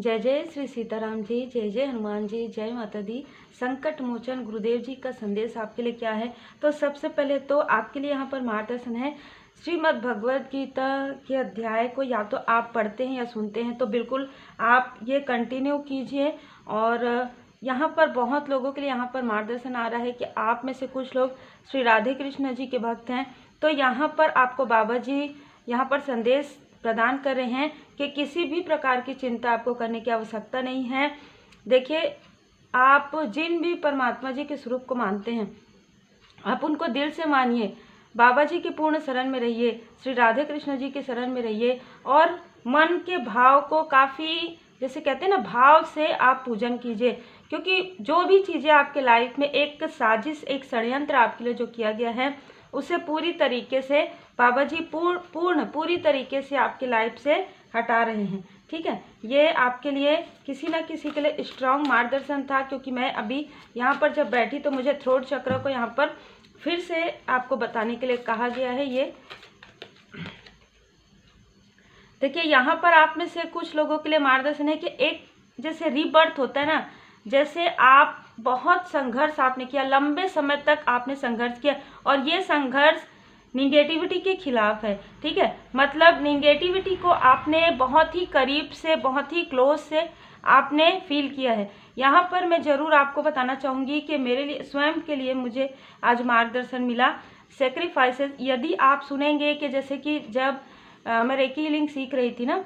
जय जय श्री सीताराम जी, जय जय हनुमान जी, जय माता दी। संकट मोचन गुरुदेव जी का संदेश आपके लिए क्या है? तो सबसे पहले तो आपके लिए यहाँ पर मार्गदर्शन है। श्रीमद् भगवद गीता के अध्याय को या तो आप पढ़ते हैं या सुनते हैं, तो बिल्कुल आप ये कंटिन्यू कीजिए। और यहाँ पर बहुत लोगों के लिए यहाँ पर मार्गदर्शन आ रहा है कि आप में से कुछ लोग श्री राधे कृष्ण जी के भक्त हैं, तो यहाँ पर आपको बाबा जी यहाँ पर संदेश प्रदान कर रहे हैं कि किसी भी प्रकार की चिंता आपको करने की आवश्यकता नहीं है। देखिए, आप जिन भी परमात्मा जी के स्वरूप को मानते हैं, आप उनको दिल से मानिए, बाबा जी की पूर्ण शरण में रहिए, श्री राधे कृष्ण जी के शरण में रहिए और मन के भाव को काफ़ी, जैसे कहते हैं ना, भाव से आप पूजन कीजिए। क्योंकि जो भी चीज़ें आपके लाइफ में एक साजिश, एक षड्यंत्र आपके लिए जो किया गया है, उसे पूरी तरीके से बाबा जी पूरी तरीके से आपकी लाइफ से हटा रहे हैं। ठीक है, ये आपके लिए किसी न किसी के लिए स्ट्रॉन्ग मार्गदर्शन था। क्योंकि मैं अभी यहाँ पर जब बैठी तो मुझे थ्रोट चक्र को यहाँ पर फिर से आपको बताने के लिए कहा गया है। ये देखिए, यहाँ पर आप में से कुछ लोगों के लिए मार्गदर्शन है कि एक जैसे रीबर्थ होता है ना, जैसे आप बहुत संघर्ष आपने किया, लंबे समय तक आपने संघर्ष किया और ये संघर्ष निगेटिविटी के खिलाफ है। ठीक है, मतलब निगेटिविटी को आपने बहुत ही करीब से, बहुत ही क्लोज से आपने फील किया है। यहाँ पर मैं ज़रूर आपको बताना चाहूँगी कि मेरे लिए, स्वयं के लिए मुझे आज मार्गदर्शन मिला सेक्रीफाइसेस। यदि आप सुनेंगे कि जैसे कि जब मैं रेकी हीलिंग सीख रही थी ना,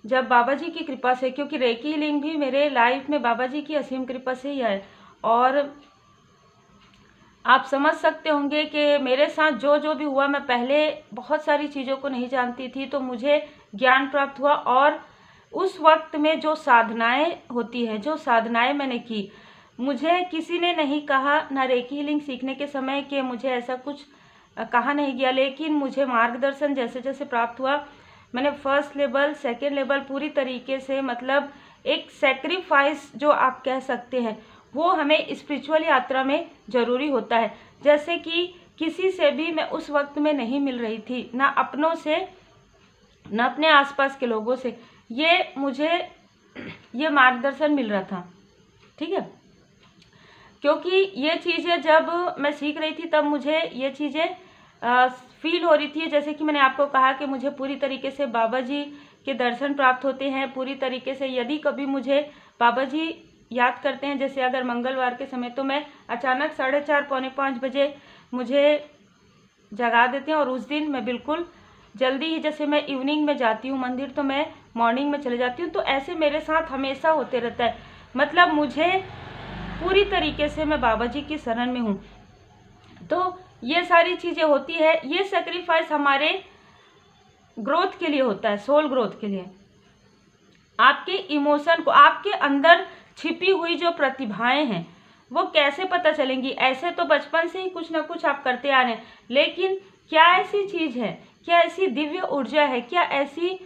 जब बाबा जी की कृपा से, क्योंकि रेकी हीलिंग भी मेरे लाइफ में बाबा जी की असीम कृपा से ही है, और आप समझ सकते होंगे कि मेरे साथ जो जो भी हुआ, मैं पहले बहुत सारी चीज़ों को नहीं जानती थी, तो मुझे ज्ञान प्राप्त हुआ। और उस वक्त में जो साधनाएं होती हैं, जो साधनाएं मैंने की, मुझे किसी ने नहीं कहा, ना रेकी हीलिंग सीखने के समय कि मुझे ऐसा कुछ कहा नहीं गया, लेकिन मुझे मार्गदर्शन जैसे जैसे प्राप्त हुआ, मैंने फर्स्ट लेवल, सेकेंड लेवल पूरी तरीके से, मतलब एक सेक्रीफाइस जो आप कह सकते हैं, वो हमें स्पिरिचुअल यात्रा में ज़रूरी होता है। जैसे कि किसी से भी मैं उस वक्त में नहीं मिल रही थी, ना अपनों से, ना अपने आसपास के लोगों से, ये मुझे ये मार्गदर्शन मिल रहा था। ठीक है, क्योंकि ये चीज़ें जब मैं सीख रही थी तब मुझे ये चीज़ें फील हो रही थी। जैसे कि मैंने आपको कहा कि मुझे पूरी तरीके से बाबा जी के दर्शन प्राप्त होते हैं, पूरी तरीके से। यदि कभी मुझे बाबा जी याद करते हैं, जैसे अगर मंगलवार के समय, तो मैं अचानक 4:30 पौने 5 बजे मुझे जगा देते हैं, और उस दिन मैं बिल्कुल जल्दी ही, जैसे मैं इवनिंग में जाती हूँ मंदिर, तो मैं मॉर्निंग में चले जाती हूँ। तो ऐसे मेरे साथ हमेशा होते रहता है, मतलब मुझे पूरी तरीके से मैं बाबा जी की शरण में हूँ। तो ये सारी चीज़ें होती है, ये सेक्रीफाइस हमारे ग्रोथ के लिए होता है, सोल ग्रोथ के लिए। आपके इमोशन को, आपके अंदर छिपी हुई जो प्रतिभाएं हैं, वो कैसे पता चलेंगी? ऐसे तो बचपन से ही कुछ ना कुछ आप करते आ रहे हैं, लेकिन क्या ऐसी चीज़ है, क्या ऐसी दिव्य ऊर्जा है, क्या ऐसी,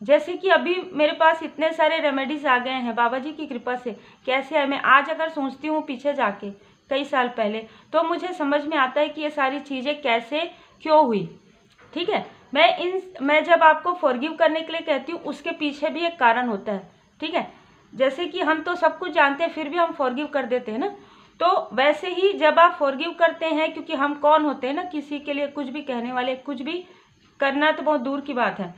जैसे कि अभी मेरे पास इतने सारे रेमेडीज आ गए हैं बाबा जी की कृपा से। कैसे है, मैं आज अगर सोचती हूँ पीछे जाके कई साल पहले, तो मुझे समझ में आता है कि ये सारी चीज़ें कैसे, क्यों हुई। ठीक है, मैं जब आपको फॉरगिव करने के लिए कहती हूँ, उसके पीछे भी एक कारण होता है। ठीक है, जैसे कि हम तो सब कुछ जानते हैं, फिर भी हम फॉरगिव कर देते हैं ना, तो वैसे ही जब आप फॉरगिव करते हैं, क्योंकि हम कौन होते हैं ना, किसी के लिए कुछ भी कहने वाले, कुछ भी करना तो बहुत दूर की बात है।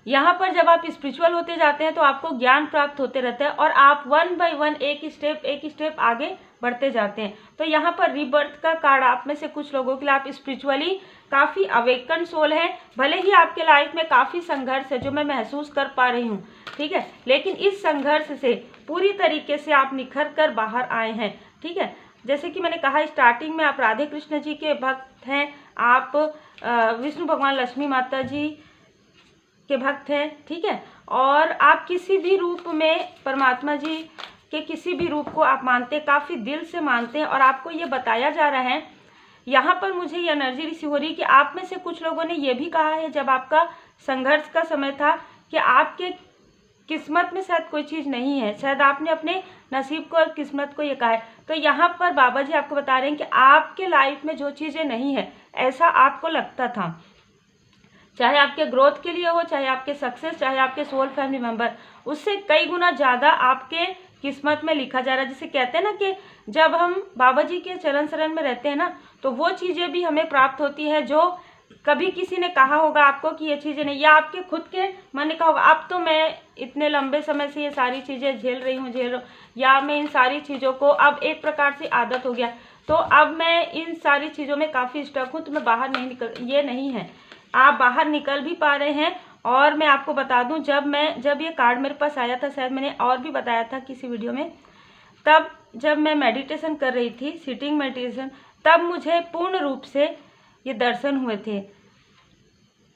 यहाँ पर जब आप स्पिरिचुअल होते जाते हैं तो आपको ज्ञान प्राप्त होते रहता है, और आप 1 बाय 1 एक स्टेप आगे बढ़ते जाते हैं। तो यहाँ पर रीबर्थ का कार्ड आप में से कुछ लोगों के लिए, आप स्पिरिचुअली काफ़ी अवेकन सोल है। भले ही आपके लाइफ में काफ़ी संघर्ष है, जो मैं महसूस कर पा रही हूँ। ठीक है, लेकिन इस संघर्ष से पूरी तरीके से आप निखर कर बाहर आए हैं। ठीक है, जैसे कि मैंने कहा स्टार्टिंग में, आप राधे कृष्ण जी के भक्त हैं, आप विष्णु भगवान, लक्ष्मी माता जी के भक्त हैं। ठीक है, और आप किसी भी रूप में परमात्मा जी के किसी भी रूप को आप मानते हैं, काफ़ी दिल से मानते हैं, और आपको ये बताया जा रहा है। यहाँ पर मुझे ये एनर्जी रिसीव हो रही है कि आप में से कुछ लोगों ने ये भी कहा है, जब आपका संघर्ष का समय था, कि आपके किस्मत में शायद कोई चीज़ नहीं है, शायद आपने अपने नसीब को और किस्मत को ये कहा है। तो यहाँ पर बाबा जी आपको बता रहे हैं कि आपके लाइफ में जो चीज़ें नहीं है, ऐसा आपको लगता था, चाहे आपके ग्रोथ के लिए हो, चाहे आपके सक्सेस, चाहे आपके सोल फैमिली मेंबर, उससे कई गुना ज़्यादा आपके किस्मत में लिखा जा रहा है। जिसे कहते हैं ना कि जब हम बाबा जी के चरण शरण में रहते हैं ना, तो वो चीज़ें भी हमें प्राप्त होती है जो कभी किसी ने कहा होगा आपको कि ये चीज़ें नहीं, या आपके खुद के मन ने कहा होगा अब तो मैं इतने लंबे समय से ये सारी चीज़ें झेल रही हूँ, या मैं इन सारी चीज़ों को अब एक प्रकार से आदत हो गया, तो अब मैं इन सारी चीज़ों में काफ़ी स्टक हूँ, तो मैं बाहर नहीं निकल। ये नहीं है, आप बाहर निकल भी पा रहे हैं। और मैं आपको बता दूं, जब ये कार्ड मेरे पास आया था, शायद मैंने और भी बताया था किसी वीडियो में, तब जब मैं मेडिटेशन कर रही थी, सिटिंग मेडिटेशन, तब मुझे पूर्ण रूप से ये दर्शन हुए थे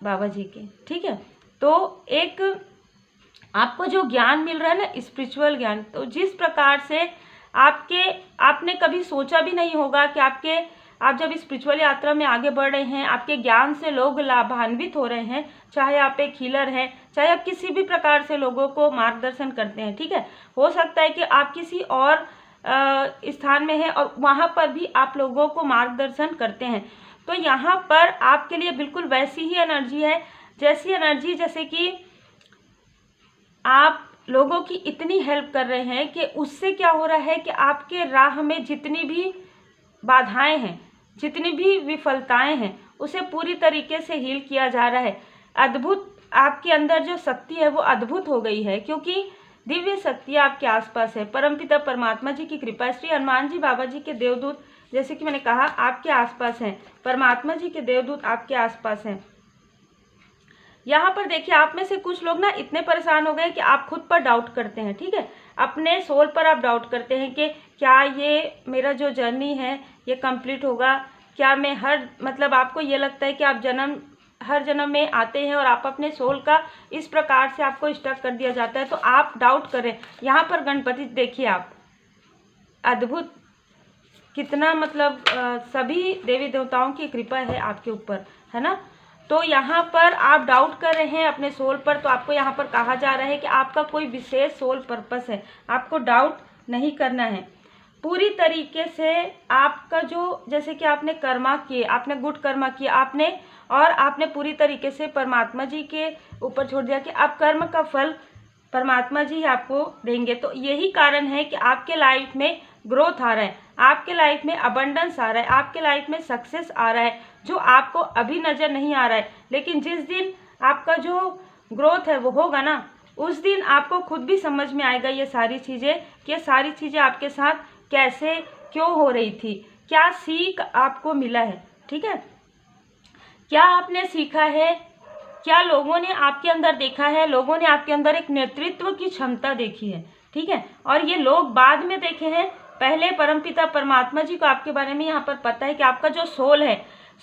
बाबा जी के। ठीक है, तो एक आपको जो ज्ञान मिल रहा है ना, स्पिरिचुअल ज्ञान, तो जिस प्रकार से आपने कभी सोचा भी नहीं होगा कि आप जब स्पिरिचुअल यात्रा में आगे बढ़ रहे हैं, आपके ज्ञान से लोग लाभान्वित हो रहे हैं, चाहे आप एक हीलर हैं, चाहे आप किसी भी प्रकार से लोगों को मार्गदर्शन करते हैं। ठीक है, हो सकता है कि आप किसी और स्थान में हैं और वहाँ पर भी आप लोगों को मार्गदर्शन करते हैं, तो यहाँ पर आपके लिए बिल्कुल वैसी ही एनर्जी है, जैसे कि आप लोगों की इतनी हेल्प कर रहे हैं कि उससे क्या हो रहा है कि आपके राह में जितनी भी बाधाएं हैं, जितनी भी विफलताएं हैं, उसे पूरी तरीके से हील किया जा रहा है। अद्भुत, आपके अंदर जो शक्ति है वो अद्भुत हो गई है, क्योंकि दिव्य शक्ति आपके आसपास है। परमपिता परमात्मा जी की कृपा, श्री हनुमान जी बाबा जी के देवदूत, जैसे कि मैंने कहा, आपके आसपास हैं। परमात्मा जी के देवदूत आपके आसपास हैं। यहाँ पर देखिए, आप में से कुछ लोग ना इतने परेशान हो गए कि आप खुद पर डाउट करते हैं। ठीक है, अपने सोल पर आप डाउट करते हैं कि क्या ये मेरा जो जर्नी है ये कंप्लीट होगा, क्या मैं मतलब आपको ये लगता है कि आप हर जन्म में आते हैं और आप अपने सोल का इस प्रकार से आपको स्टक कर दिया जाता है, तो आप डाउट करें। यहाँ पर गणपति देखिए, आप अद्भुत, कितना मतलब सभी देवी देवताओं की कृपा है आपके ऊपर, है ना। तो यहाँ पर आप डाउट कर रहे हैं अपने सोल पर, तो आपको यहाँ पर कहा जा रहा है कि आपका कोई विशेष सोल पर्पस है, आपको डाउट नहीं करना है। पूरी तरीके से आपका जो, जैसे कि आपने कर्मा किए, आपने गुड कर्मा किए, आपने पूरी तरीके से परमात्मा जी के ऊपर छोड़ दिया कि अब कर्म का फल परमात्मा जी आपको देंगे। तो यही कारण है कि आपके लाइफ में ग्रोथ आ रहा है, आपके लाइफ में अबंडेंस आ रहा है, आपके लाइफ में सक्सेस आ रहा है, जो आपको अभी नज़र नहीं आ रहा है। लेकिन जिस दिन आपका जो ग्रोथ है वो होगा ना, उस दिन आपको खुद भी समझ में आएगा ये सारी चीज़ें, कि ये सारी चीज़ें आपके साथ कैसे क्यों हो रही थी, क्या सीख आपको मिला है। ठीक है, क्या आपने सीखा है, क्या लोगों ने आपके अंदर देखा है, लोगों ने आपके अंदर एक नेतृत्व की क्षमता देखी है। ठीक है, और ये लोग बाद में देखे हैं, पहले परमपिता परमात्मा जी को आपके बारे में यहाँ पर पता है कि आपका जो सोल है,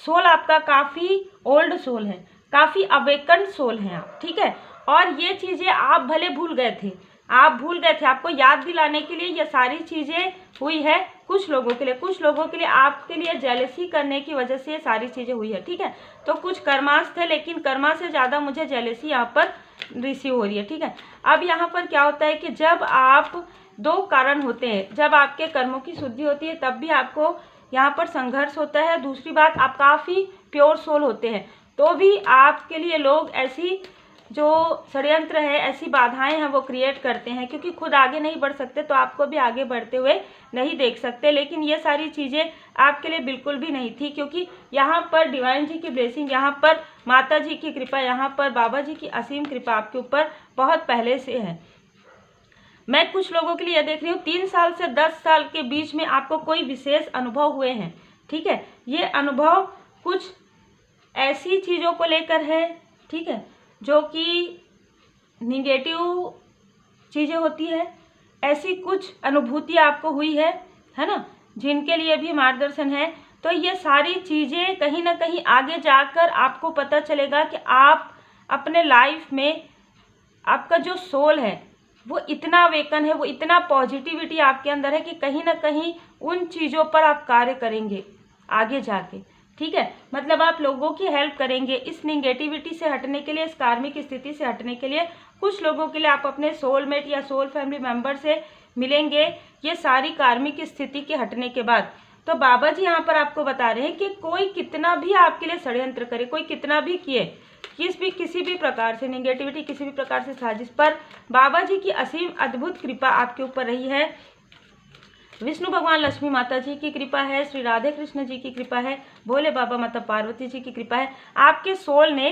सोल आपका काफ़ी ओल्ड सोल है, काफ़ी अवेकन सोल है आप। ठीक है, और ये चीज़ें आप भले भूल गए थे, आपको याद दिलाने के लिए ये सारी चीज़ें हुई है। कुछ लोगों के लिए आपके लिए जेलसी करने की वजह से ये सारी चीज़ें हुई है। ठीक है, तो कुछ कर्मास थे, लेकिन कर्मा से ज़्यादा मुझे जेलसी यहाँ पर रिसीव हो रही है। ठीक है, अब यहाँ पर क्या होता है कि जब आप, दो कारण होते हैं, जब आपके कर्मों की शुद्धि होती है तब भी आपको यहाँ पर संघर्ष होता है। दूसरी बात, आप काफ़ी प्योर सोल होते हैं तो भी आपके लिए लोग ऐसी जो षड्यंत्र है, ऐसी बाधाएं हैं वो क्रिएट करते हैं, क्योंकि खुद आगे नहीं बढ़ सकते तो आपको भी आगे बढ़ते हुए नहीं देख सकते। लेकिन ये सारी चीज़ें आपके लिए बिल्कुल भी नहीं थी, क्योंकि यहाँ पर डिवाइन जी की ब्लेसिंग, यहाँ पर माता जी की कृपा, यहाँ पर बाबा जी की असीम कृपा आपके ऊपर बहुत पहले से है। मैं कुछ लोगों के लिए देख रही हूँ 3 साल से 10 साल के बीच में आपको कोई विशेष अनुभव हुए हैं। ठीक है, ये अनुभव कुछ ऐसी चीज़ों को लेकर है, ठीक है, जो कि निगेटिव चीज़ें होती है, ऐसी कुछ अनुभूति आपको हुई है ना, जिनके लिए भी मार्गदर्शन है। तो ये सारी चीज़ें कहीं ना कहीं आगे जाकर आपको पता चलेगा कि आप अपने लाइफ में, आपका जो सोल है वो इतना अवेकन है, वो इतना पॉजिटिविटी आपके अंदर है कि कहीं ना कहीं उन चीज़ों पर आप कार्य करेंगे आगे जाके। ठीक है, मतलब आप लोगों की हेल्प करेंगे इस निगेटिविटी से हटने के लिए, इस कार्मिक स्थिति से हटने के लिए। कुछ लोगों के लिए आप अपने सोलमेट या सोल फैमिली मेम्बर से मिलेंगे ये सारी कार्मिक स्थिति के हटने के बाद। तो बाबा जी यहाँ पर आपको बता रहे हैं कि कोई कितना भी आपके लिए षड्यंत्र करे, कोई कितना भी किए, किसी भी प्रकार से नेगेटिविटी, किसी भी प्रकार से साजिश पर बाबा जी की असीम अद्भुत कृपा आपके ऊपर रही है। विष्णु भगवान लक्ष्मी माता जी की कृपा है, श्री राधे कृष्ण जी की कृपा है, भोले बाबा माता पार्वती जी की कृपा है। आपके सोल ने,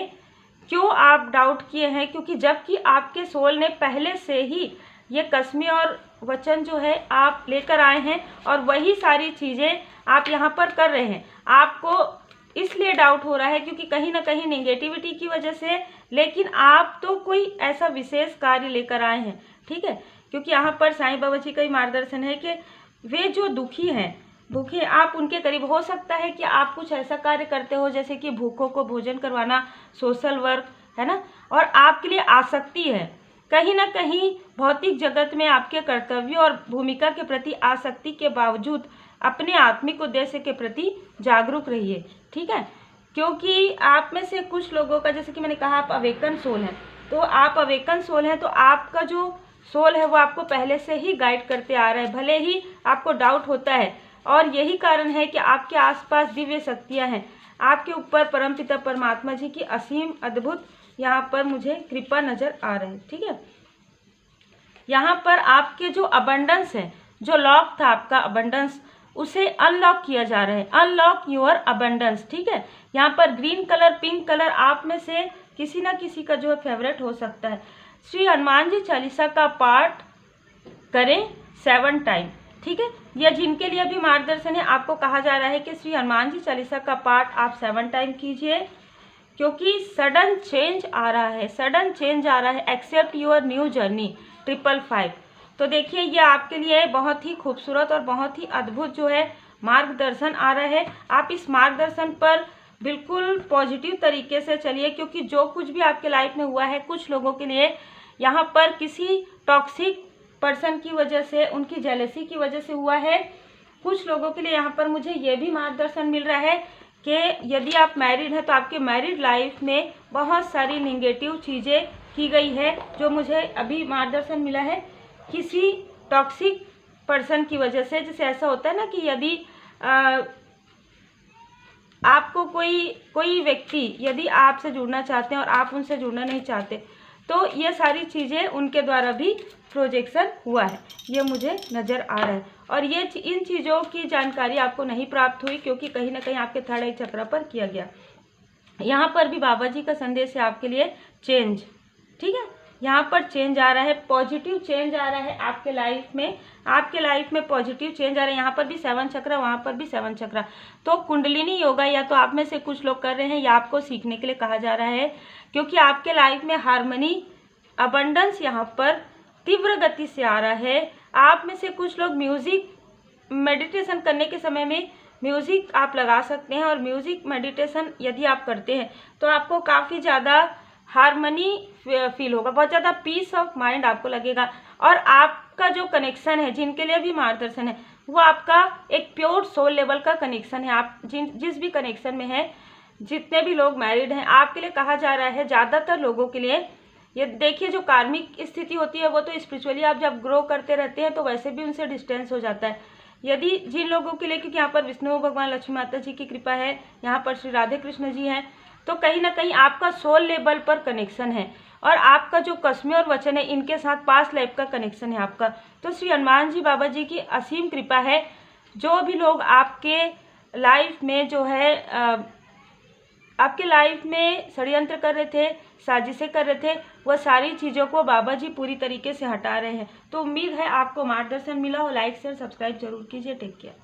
क्यों आप डाउट किए हैं, क्योंकि जबकि आपके सोल ने पहले से ही ये कसमें और वचन जो है आप लेकर आए हैं और वही सारी चीज़ें आप यहाँ पर कर रहे हैं। आपको इसलिए डाउट हो रहा है क्योंकि कहीं ना कहीं नेगेटिविटी की वजह से, लेकिन आप तो कोई ऐसा विशेष कार्य लेकर आए हैं, ठीक है। क्योंकि यहाँ पर साईं बाबा जी का ही मार्गदर्शन है कि वे जो दुखी हैं, भूखे, आप उनके करीब, हो सकता है कि आप कुछ ऐसा कार्य करते हो जैसे कि भूखों को भोजन करवाना, सोशल वर्क, है ना, और आपके लिए आसक्ति है। कहीं ना कहीं भौतिक जगत में आपके कर्तव्य और भूमिका के प्रति आसक्ति के बावजूद अपने आत्मिक उद्देश्य के प्रति जागरूक रहिए, ठीक है। क्योंकि आप में से कुछ लोगों का, जैसे कि मैंने कहा, आप अवेकन सोल हैं, तो आप अवेकन सोल हैं तो आपका जो सोल है वो आपको पहले से ही गाइड करते आ रहा है, भले ही आपको डाउट होता है। और यही कारण है कि आपके आसपास दिव्य शक्तियां हैं, आपके ऊपर परमपिता परमात्मा जी की असीम अद्भुत यहाँ पर मुझे कृपा नजर आ रही है, ठीक है। यहाँ पर आपके जो अबंडेंस है, जो लॉक था आपका अबंडेंस, उसे अनलॉक किया जा रहा है। अनलॉक योर अबंडेंस, ठीक है। यहाँ पर ग्रीन कलर, पिंक कलर आप में से किसी ना किसी का जो है फेवरेट हो सकता है। श्री हनुमान जी चालीसा का पाठ करें 7 टाइम, ठीक है। यह जिनके लिए भी मार्गदर्शन है, आपको कहा जा रहा है कि श्री हनुमान जी चालीसा का पाठ आप 7 टाइम कीजिए, क्योंकि सडन चेंज आ रहा है, सडन चेंज आ रहा है। Accept your new journey 555। तो देखिए, ये आपके लिए बहुत ही खूबसूरत और बहुत ही अद्भुत जो है मार्गदर्शन आ रहा है। आप इस मार्गदर्शन पर बिल्कुल पॉजिटिव तरीके से चलिए, क्योंकि जो कुछ भी आपके लाइफ में हुआ है, कुछ लोगों के लिए यहाँ पर किसी टॉक्सिक पर्सन की वजह से, उनकी जेलसी की वजह से हुआ है। कुछ लोगों के लिए यहाँ पर मुझे ये भी मार्गदर्शन मिल रहा है कि यदि आप मैरिड हैं तो आपके मैरिड लाइफ में बहुत सारी नेगेटिव चीज़ें की गई है, जो मुझे अभी मार्गदर्शन मिला है किसी टॉक्सिक पर्सन की वजह से। जैसे ऐसा होता है ना कि यदि आपको कोई व्यक्ति यदि आपसे जुड़ना चाहते हैं और आप उनसे जुड़ना नहीं चाहते, तो ये सारी चीज़ें उनके द्वारा भी प्रोजेक्शन हुआ है, ये मुझे नज़र आ रहा है। और ये इन चीज़ों की जानकारी आपको नहीं प्राप्त हुई क्योंकि कहीं ना कहीं आपके थर्ड आई चक्र पर किया गया। यहाँ पर भी बाबा जी का संदेश है आपके लिए, चेंज, ठीक है। यहाँ पर चेंज आ रहा है, पॉजिटिव चेंज आ रहा है आपके लाइफ में, आपके लाइफ में पॉजिटिव चेंज आ रहा है। यहाँ पर भी 7 चक्र, वहाँ पर भी 7 चक्र। तो कुंडलिनी योगा या तो आप में से कुछ लोग कर रहे हैं या आपको सीखने के लिए कहा जा रहा है, क्योंकि आपके लाइफ में हार्मनी, अबंडेंस यहाँ पर तीव्र गति से आ रहा है। आप में से कुछ लोग म्यूजिक मेडिटेशन करने के समय में म्यूजिक आप लगा सकते हैं, और म्यूजिक मेडिटेशन यदि आप करते हैं तो आपको काफ़ी ज़्यादा हार्मनी फील होगा, बहुत ज़्यादा पीस ऑफ माइंड आपको लगेगा। और आपका जो कनेक्शन है, जिनके लिए भी मार्गदर्शन है, वो आपका एक प्योर सोल लेवल का कनेक्शन है। आप जिस भी कनेक्शन में है, जितने भी लोग मैरिड हैं, आपके लिए कहा जा रहा है, ज़्यादातर लोगों के लिए ये देखिए, जो कार्मिक स्थिति होती है वो तो स्पिरिचुअली आप जब ग्रो करते रहते हैं तो वैसे भी उनसे डिस्टेंस हो जाता है। यदि जिन लोगों के लिए, क्योंकि यहाँ पर विष्णु भगवान लक्ष्मी माता जी की कृपा है, यहाँ पर श्री राधे कृष्ण जी हैं, तो कहीं ना कहीं आपका सोल लेवल पर कनेक्शन है और आपका जो कसमें और वचन है, इनके साथ पास्ट लाइफ का कनेक्शन है आपका। तो श्री हनुमान जी बाबा जी की असीम कृपा है। जो भी लोग आपके लाइफ में जो है आपके लाइफ में षड्यंत्र कर रहे थे, साजिशें कर रहे थे, वह सारी चीज़ों को बाबा जी पूरी तरीके से हटा रहे हैं। तो उम्मीद है आपको मार्गदर्शन मिला हो। लाइक शेयर सब्सक्राइब जरूर कीजिए। Take care.